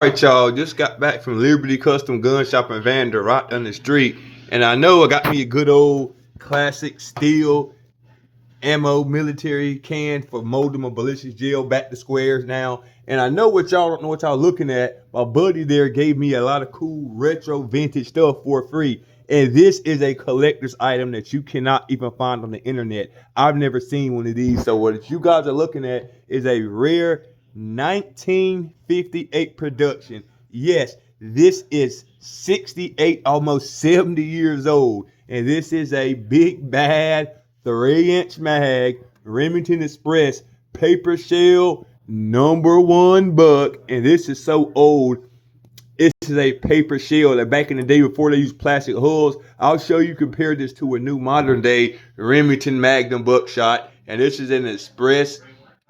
Alright, y'all, just got back from Liberty Custom Gun Shop in Vander right down the street. And I know I got me a good old classic steel ammo military can for moldable ballistic gel back to squares now. And I know what y'all don't know what y'all looking at. My buddy there gave me a lot of cool retro vintage stuff for free. And this is a collector's item that you cannot even find on the internet. I've never seen one of these. So what you guys are looking at is a rare 1958 production. Yes, this is 68, almost 70 years old. And this is a big bad 3-inch mag, Remington Express, paper shell, #1 buck. And this is so old. This is a paper shell that back in the day before they used plastic hulls. I'll show you compare this to a new modern day Remington Magnum buckshot. And this is an Express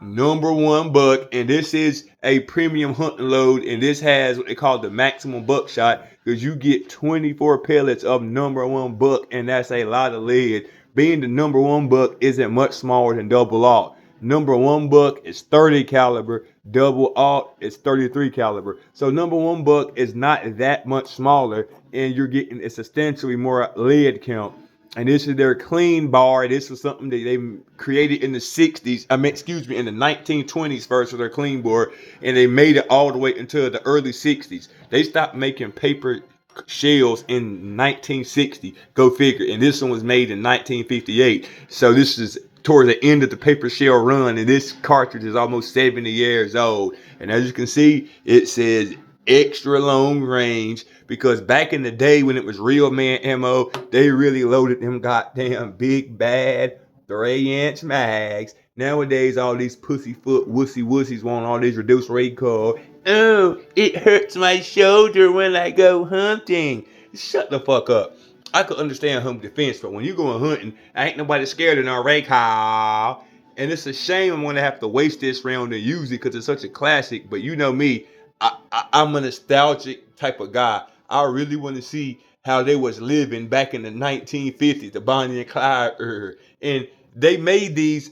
#1 buck. And this is a premium hunting load. And this has what they call the maximum buckshot because you get 24 pellets of #1 buck. And that's a lot of lead. Being the #1 buck isn't much smaller than double aught. #1 buck is 30 caliber, double aught is 33 caliber. So #1 buck is not that much smaller, and you're getting a substantially more lead count. And this is their KleanBore. This was something that they created in the 60s. In the 1920s first with their KleanBore, and they made it all the way until the early 60s. They stopped making paper shells in 1960. Go figure. And this one was made in 1958. So this is towards the end of the paper shell run, and this cartridge is almost 70 years old. And as you can see, it says extra long range because back in the day when it was real man ammo, they really loaded them goddamn big bad 3-inch mags. Nowadays, all these pussyfoot wussies want all these reduced recoil. Oh, it hurts my shoulder when I go hunting. Shut the fuck up. I could understand home defense, but when you going hunting, ain't nobody scared of no recoil. And it's a shame I'm gonna have to waste this round and use it because it's such a classic. But you know me, I'm a nostalgic type of guy. I really want to see how they was living back in the 1950s, the Bonnie and Clyde era. And they made these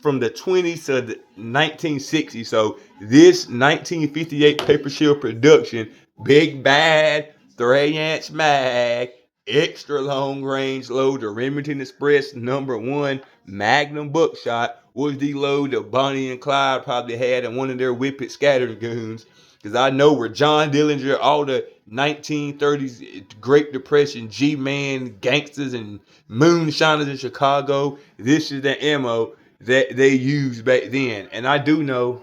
from the 20s to the 1960s. So this 1958 paper shell production, big bad 3-inch mag, extra long range load, the Remington Express #1 Magnum buckshot was the load that Bonnie and Clyde probably had in one of their Whippet scattering goons. Because I know where John Dillinger, all the 1930s Great Depression G-Man gangsters and moonshiners in Chicago, this is the ammo that they used back then. And I do know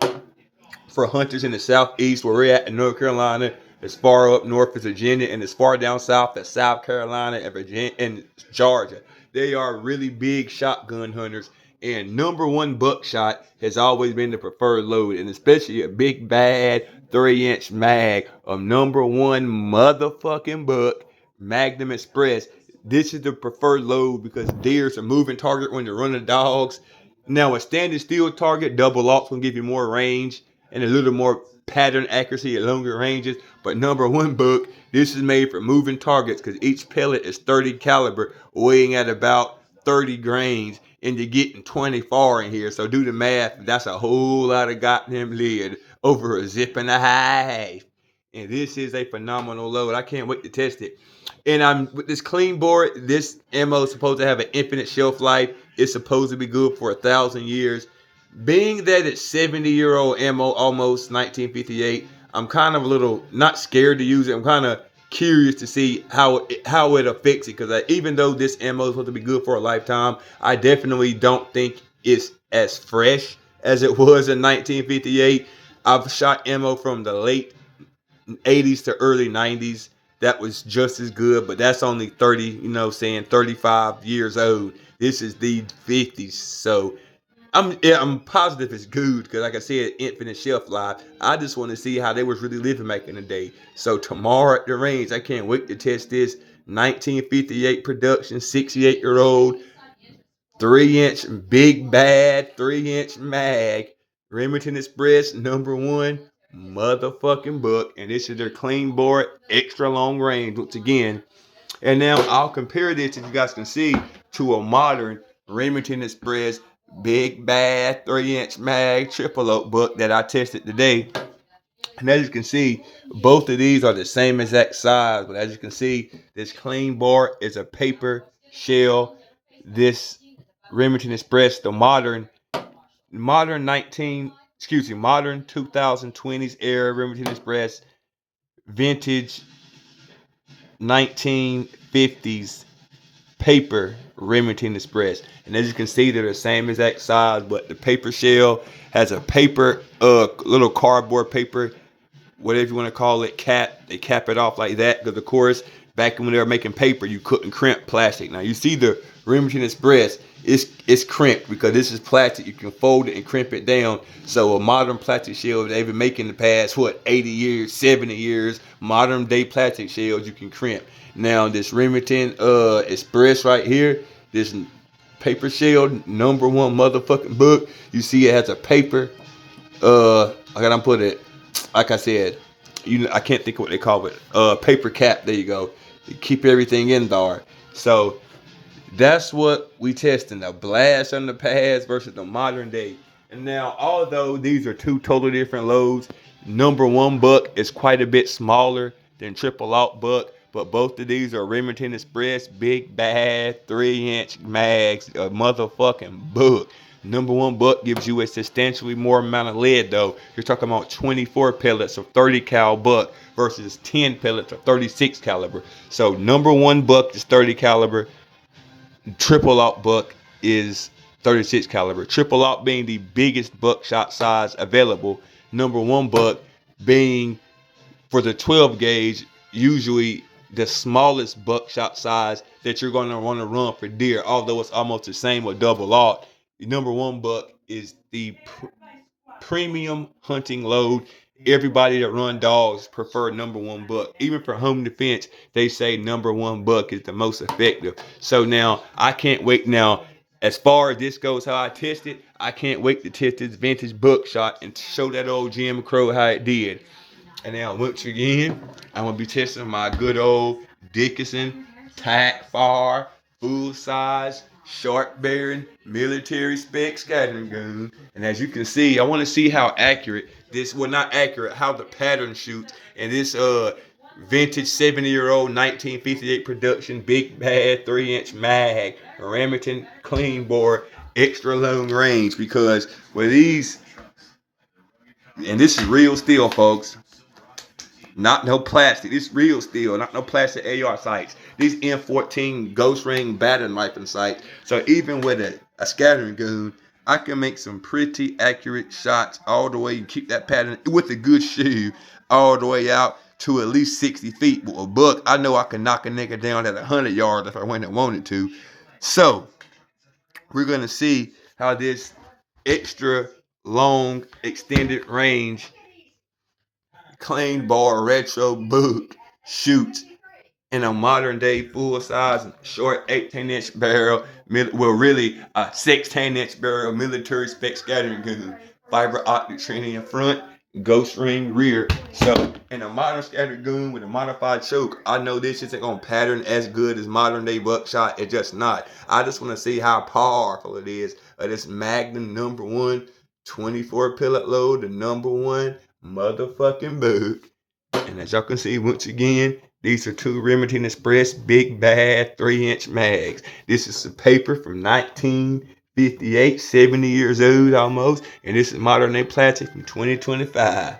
for hunters in the southeast where we're at in North Carolina, as far up north as Virginia, and as far down south as South Carolina and Virginia and Georgia, they are really big shotgun hunters. And #1 buckshot has always been the preferred load, and especially a big bad 3-inch mag of #1 motherfucking buck Magnum Express. This is the preferred load because deer's a moving target when they're running dogs. Now a standing still target, double aught's gonna give you more range and a little more pattern accuracy at longer ranges. But #1 buck, this is made for moving targets because each pellet is 30 caliber, weighing at about 30 grains, and you're getting 24 in here. So do the math. That's a whole lot of goddamn lead over a zip and a half. And this is a phenomenal load. I can't wait to test it. And I'm with this KleanBore. This ammo is supposed to have an infinite shelf life. It's supposed to be good for 1,000 years. Being that it's 70-year-old ammo, almost 1958, I'm kind of a little not scared to use it. I'm kind of curious to see how it affects it because even though this ammo is supposed to be good for a lifetime, I definitely don't think it's as fresh as it was in 1958. I've shot ammo from the late 80s to early 90s that was just as good, but that's only 35 years old. This is the 50s, so I'm positive it's good because, like I said, infinite shelf life. I just want to see how they was really living back in the day. So tomorrow at the range, I can't wait to test this 1958 production, 68-year-old 3-inch big bad 3-inch mag Remington Express #1 motherfucking buck. And this is their KleanBore extra long range once again. And now I'll compare this, if you guys can see, to a modern Remington Express big bad 3-inch mag triple oak buck that I tested today. And as you can see, both of these are the same exact size. But as you can see, this KleanBore is a paper shell. This Remington Express, the modern 2020s era Remington Express, vintage 1950s paper Remington Express. And as you can see, they're the same exact size, but the paper shell has a paper, little cardboard paper, whatever you want to call it, cap. They cap it off like that because, of course, back when they were making paper, you couldn't crimp plastic. Now you see the Remington Express, it's crimped because this is plastic. You can fold it and crimp it down. So a modern plastic shell they've been making the past 80 years, 70 years, modern day plastic shells you can crimp. Now this Remington Express right here, this paper shell, #1 motherfucking book. You see it has a paper. I gotta put it. Like I said, I can't think of what they call it. Paper cap. There you go. You keep everything in there. So that's what we testing: the blast on the past versus the modern day. And now, although these are two totally different loads, #1 buck is quite a bit smaller than triple aught buck. But both of these are Remington Express, big bad 3-inch mags, a motherfucking book. #1 buck gives you a substantially more amount of lead though. You're talking about 24 pellets of 30 cal buck versus 10 pellets of 36 caliber. So #1 buck is 30 caliber. Triple aught buck is 36 caliber. Triple aught being the biggest buckshot size available. #1 buck being, for the 12 gauge, usually the smallest buckshot size that you're going to want to run for deer, although it's almost the same with double aught. The #1 buck is the premium hunting load. Everybody that run dogs prefer #1 buck. Even for home defense, they say #1 buck is the most effective. So now I can't wait. Now, as far as this goes, how I test it, I can't wait to test this vintage buckshot and show that old Jim Crow how it did. And now once again, I'm gonna be testing my good old Dickinson tack far, full size, short bearing, military spec scattering gun. And as you can see, I want to see how accurate this, well, not accurate, how the pattern shoots. And this vintage 70-year-old 1958 production big bad 3-inch mag Remington KleanBore extra long range, because with these, and this is real steel, folks. Not no plastic. This real steel, not no plastic AR sights. These M14 Ghost Ring batting rifle sights. So even with a scattering gun, I can make some pretty accurate shots all the way and keep that pattern with a good shoe all the way out to at least 60 feet. With a buck, I know I can knock a nigga down at 100 yards if I went and wanted to. So we're gonna see how this extra long extended range KleanBore retro book shoots in a modern day full size short 18-inch barrel, well really a 16-inch barrel military spec scattering gun, fiber optic training in front, ghost ring rear. So in a modern scattering gun with a modified choke, I know this isn't gonna pattern as good as modern day buckshot. It's just not. I just want to see how powerful it is of this Magnum #1 24 pellet load, the #1 motherfucking book. And as y'all can see, once again, these are two Remington Express big bad 3-inch mags. This is some paper from 1958, 70 years old almost, and this is modern day plastic from 2025.